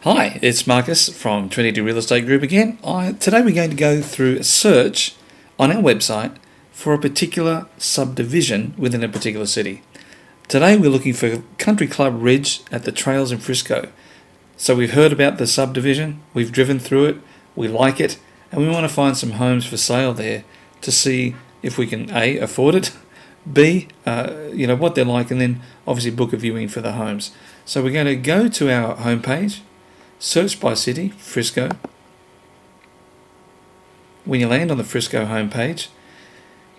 Hi, it's Marcus from Trinity Real Estate Group again. Today we're going to go through a search on our website for a particular subdivision within a particular city. Today we're looking for Country Club Ridge at the Trails in Frisco. So we've heard about the subdivision, we've driven through it, we like it, and we want to find some homes for sale there to see if we can A, afford it, B, what they're like, and then obviously book a viewing for the homes. So we're going to go to our homepage, search by city, Frisco. When you land on the Frisco homepage,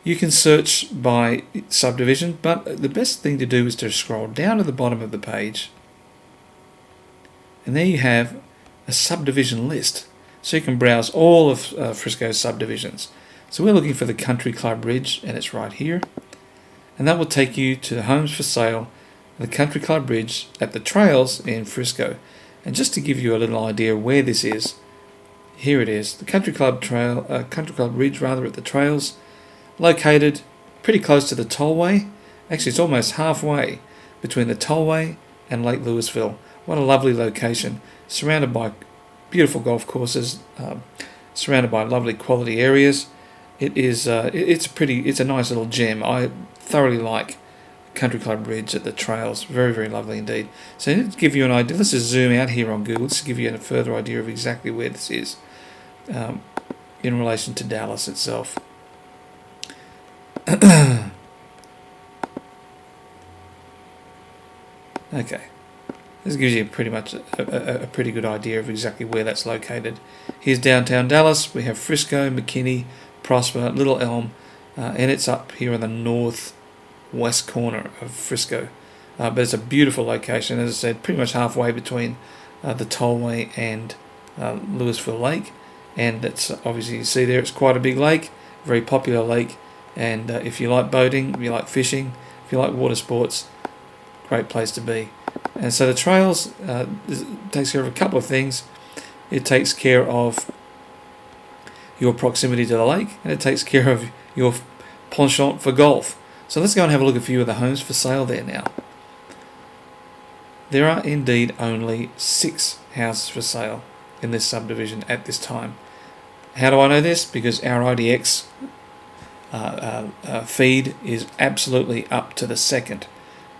you can search by subdivision, but the best thing to do is to scroll down to the bottom of the page, and there you have a subdivision list. So you can browse all of Frisco's subdivisions. So we're looking for the Country Club Ridge, and it's right here. And that will take you to the homes for sale, the Country Club Ridge at the Trails in Frisco. And just to give you a little idea where this is, here it is, the Country Club Ridge at the Trails, located pretty close to the tollway. Actually, it's almost halfway between the tollway and Lake Louisville. What a lovely location, surrounded by beautiful golf courses, surrounded by lovely quality areas. It's a nice little gem. I thoroughly like Country Club Ridge at the Trails. Very, very lovely indeed. So to give you an idea, let's just zoom out here on Google, just to give you a further idea of exactly where this is in relation to Dallas itself. Okay. This gives you pretty much a pretty good idea of exactly where that's located. Here's downtown Dallas. We have Frisco, McKinney, Prosper, Little Elm, and it's up here in the northwest corner of Frisco. But it's a beautiful location, as I said, pretty much halfway between the tollway and Louisville Lake. And it's obviously, you see there, it's quite a big lake, very popular lake. And if you like boating, if you like fishing, if you like water sports, great place to be. And so the Trails takes care of a couple of things. It takes care of your proximity to the lake, and it takes care of your penchant for golf. So let's go and have a look at a few of the homes for sale there now. There are indeed only 6 houses for sale in this subdivision at this time. How do I know this? Because our IDX feed is absolutely up to the second.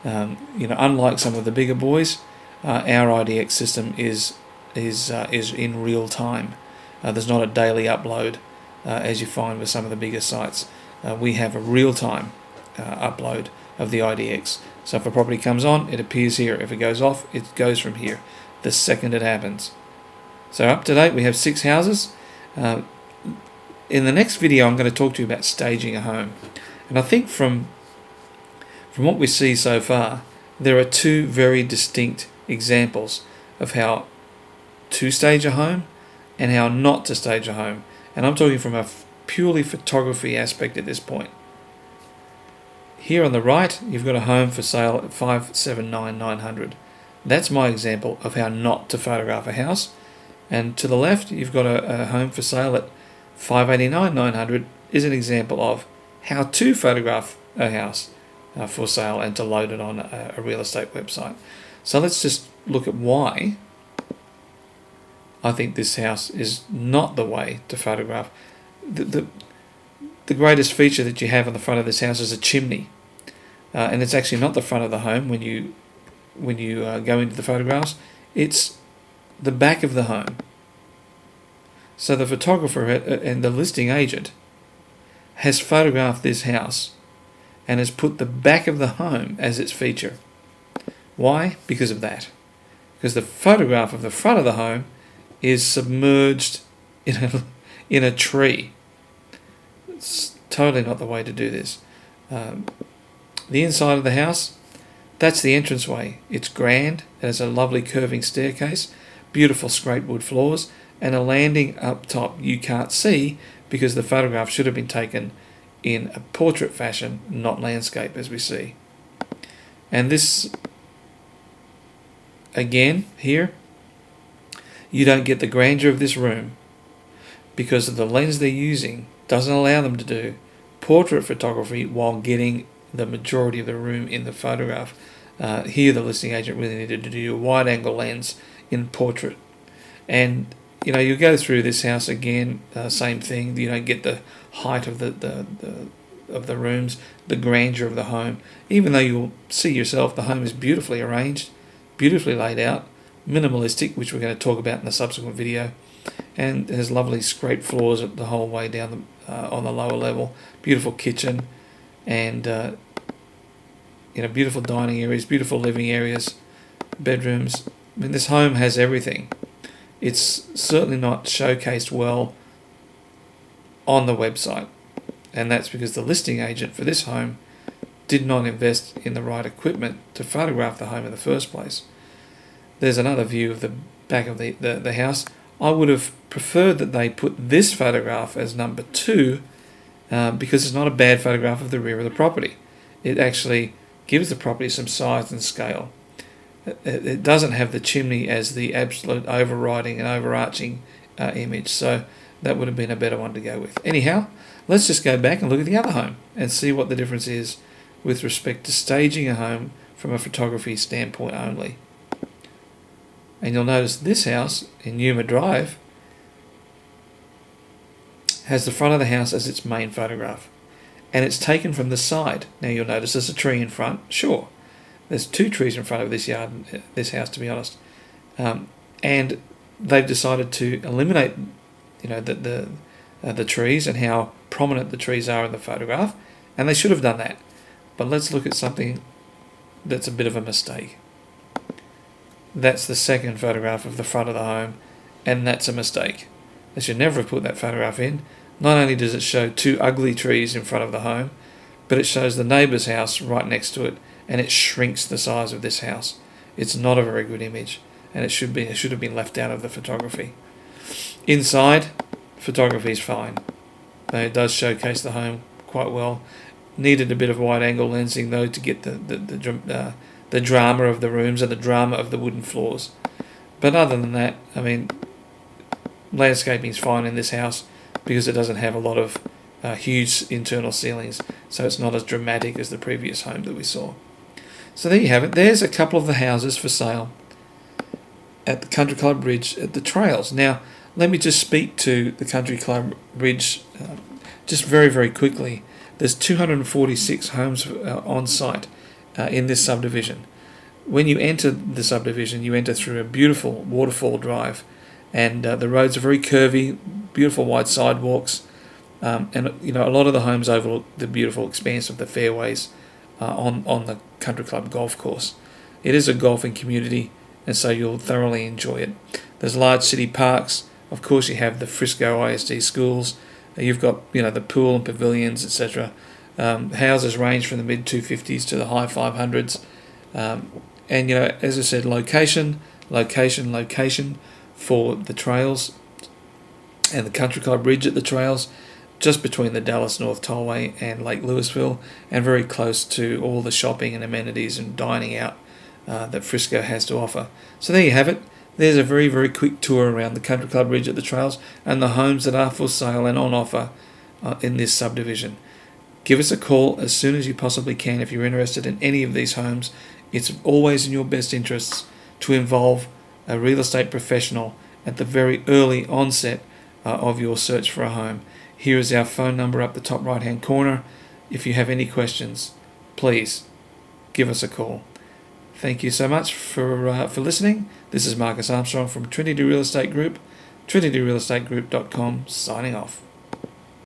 Unlike some of the bigger boys, our IDX system is in real time. There's not a daily upload as you find with some of the bigger sites. We have a real-time upload of the IDX. So if a property comes on, it appears here. If it goes off, it goes from here the second it happens. So up to date, we have 6 houses. In the next video, I'm going to talk to you about staging a home. And I think from what we see so far, there are 2 very distinct examples of how to stage a home and how not to stage a home. And I'm talking from a purely photography aspect at this point. Here on the right, you've got a home for sale at $579,900. That's my example of how not to photograph a house. And to the left, you've got a home for sale at $589,900 is an example of how to photograph a house for sale and to load it on a real estate website. So let's just look at why I think this house is not the way to photograph. The greatest feature that you have on the front of this house is a chimney, and it's actually not the front of the home when you go into the photographs. It's the back of the home. So the photographer and the listing agent has photographed this house and has put the back of the home as its feature. Why? Because of that. Because the photograph of the front of the home is submerged in a tree. It's totally not the way to do this. The inside of the house, that's the entranceway. It's grand. It has a lovely curving staircase, beautiful scraped wood floors, and a landing up top you can't see because the photograph should have been taken in a portrait fashion, not landscape as we see. And this, again, here, you don't get the grandeur of this room because of the lens they're using doesn't allow them to do portrait photography while getting the majority of the room in the photograph. Here the listing agent really needed to do a wide angle lens in portrait And you know, you go through this house again, same thing. You don't get the height of the rooms, the grandeur of the home. Even though you'll see yourself, the home is beautifully arranged, beautifully laid out, minimalistic, which we're going to talk about in a subsequent video, and has lovely scraped floors the whole way down on the lower level. Beautiful kitchen, and you know, beautiful dining areas, beautiful living areas, bedrooms. I mean, this home has everything. It's certainly not showcased well on the website, and that's because the listing agent for this home did not invest in the right equipment to photograph the home in the first place. There's another view of the back of the house. I would have preferred that they put this photograph as number 2 because it's not a bad photograph of the rear of the property. It actually gives the property some size and scale. It doesn't have the chimney as the absolute overriding and overarching image, so that would have been a better one to go with. Anyhow, let's just go back and look at the other home and see what the difference is with respect to staging a home from a photography standpoint only. And you'll notice this house in Yuma Drive has the front of the house as its main photograph, and it's taken from the side. Now you'll notice there's a tree in front, sure. There's 2 trees in front of this house, to be honest, and they've decided to eliminate, you know, the trees and how prominent the trees are in the photograph, and they should have done that. But let's look at something that's a bit of a mistake. That's the second photograph of the front of the home, and that's a mistake. They should never have put that photograph in. Not only does it show 2 ugly trees in front of the home, but it shows the neighbour's house right next to it, and it shrinks the size of this house. It's not a very good image, and it should have been left out of the photography. Inside, photography is fine. It does showcase the home quite well. Needed a bit of wide angle lensing though to get the drama of the rooms and the drama of the wooden floors. But other than that, I mean, landscaping is fine in this house because it doesn't have a lot of huge internal ceilings, so it's not as dramatic as the previous home that we saw. So there you have it. There's a couple of the houses for sale at the Country Club Ridge at the Trails. Now, let me just speak to the Country Club Ridge just very, very quickly. There's 246 homes on site in this subdivision. When you enter the subdivision, you enter through a beautiful waterfall drive, and the roads are very curvy, beautiful wide sidewalks, and you know, a lot of the homes overlook the beautiful expanse of the fairways on the Country Club golf course. It is a golfing community, and so you'll thoroughly enjoy it. There's large city parks. Of course, you have the Frisco ISD schools. You've got, you know, the pool and pavilions, etc. Houses range from the mid 250s to the high 500s. And, you know, as I said, location for the trails and the Country Club Ridge at the trails, just between the Dallas North Tollway and Lake Louisville, and very close to all the shopping and amenities and dining out that Frisco has to offer. So there you have it. There's a very, very quick tour around the Country Club Ridge at the Trails and the homes that are for sale and on offer in this subdivision. Give us a call as soon as you possibly can if you're interested in any of these homes. It's always in your best interests to involve a real estate professional at the very early onset of your search for a home. Here is our phone number up the top right hand corner. If you have any questions, please give us a call. Thank you so much for listening. This is Marcus Armstrong from Trinity Real Estate Group, trinityrealestategroup.com, signing off.